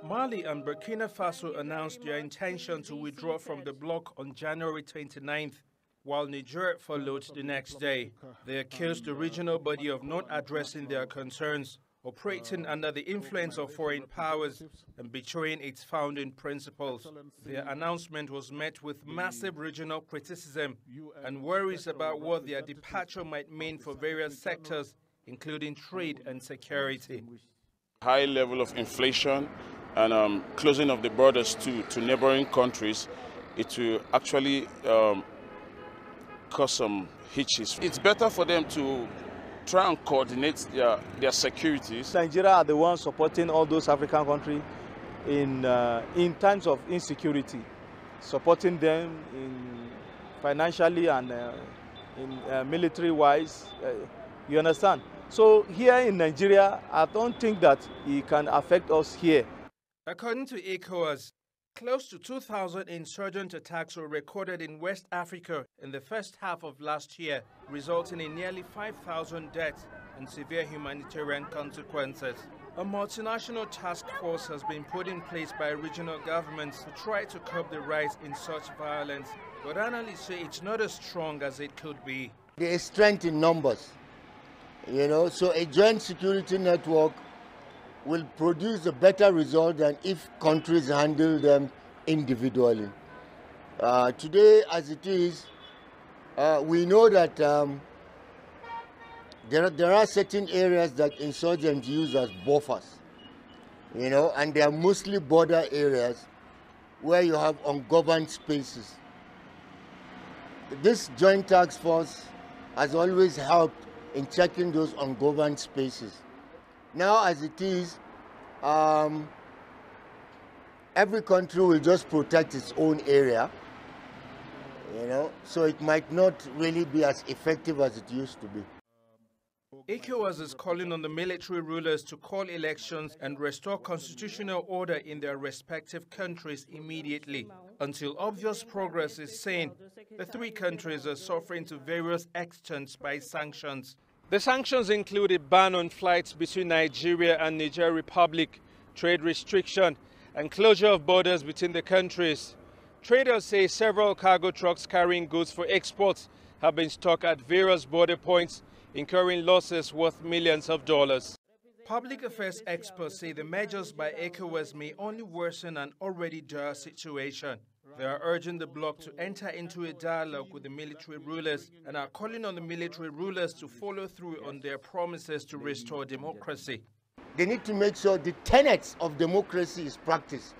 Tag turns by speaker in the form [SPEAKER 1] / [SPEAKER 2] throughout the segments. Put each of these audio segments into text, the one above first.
[SPEAKER 1] Mali and Burkina Faso announced their intention to withdraw from the bloc on January 29th, while Niger followed the next day. They accused the regional body of not addressing their concerns, operating under the influence of foreign powers, and betraying its founding principles. Their announcement was met with massive regional criticism and worries about what their departure might mean for various sectors, including trade and security.
[SPEAKER 2] High level of inflation and closing of the borders to neighboring countries, it will actually cause some hitches. It's better for them to try and coordinate their securities.
[SPEAKER 3] Nigeria are the ones supporting all those African countries in times of insecurity, supporting them financially and military-wise. You understand? So here in Nigeria, I don't think that it can affect us here.
[SPEAKER 1] According to ECOWAS, close to 2,000 insurgent attacks were recorded in West Africa in the first half of last year, resulting in nearly 5,000 deaths and severe humanitarian consequences. A multinational task force has been put in place by regional governments to try to curb the rise in such violence, but analysts say it's not as strong as it could be.
[SPEAKER 4] There is strength in numbers, so a joint security network will produce a better result than if countries handle them individually. Today, as it is, we know that there are certain areas that insurgents use as buffers, and they are mostly border areas where you have ungoverned spaces. This joint task force has always helped in checking those ungoverned spaces. Now, as it is, every country will just protect its own area, so it might not really be as effective as it used to be.
[SPEAKER 1] ECOWAS is calling on the military rulers to call elections and restore constitutional order in their respective countries immediately. Until obvious progress is seen, the three countries are suffering to various extents by sanctions. The sanctions include a ban on flights between Nigeria and Niger Republic, trade restriction, and closure of borders between the countries. Traders say several cargo trucks carrying goods for exports have been stuck at various border points, incurring losses worth millions of dollars. Public affairs experts say the measures by ECOWAS may only worsen an already dire situation. They are urging the bloc to enter into a dialogue with the military rulers and are calling on the military rulers to follow through on their promises to restore democracy.
[SPEAKER 4] They need to make sure the tenets of democracy is practiced,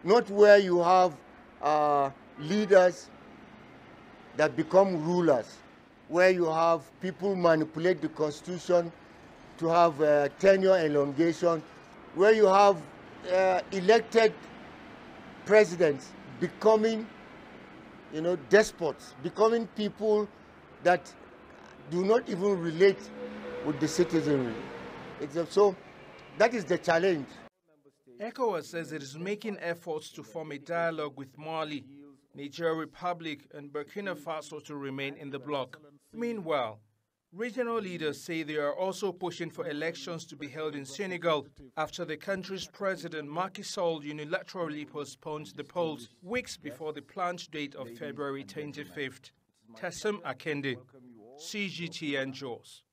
[SPEAKER 4] not where you have leaders that become rulers, where you have people manipulate the constitution to have tenure elongation, where you have elected presidents becoming, despots, becoming people that do not even relate with the citizenry. So that is the challenge.
[SPEAKER 1] ECOWAS says it is making efforts to form a dialogue with Mali, Niger Republic, and Burkina Faso to remain in the bloc. Meanwhile, regional leaders say they are also pushing for elections to be held in Senegal after the country's president Macky Sall unilaterally postponed the polls weeks before the planned date of February 25th. Tessem Akende, CGTN Jos.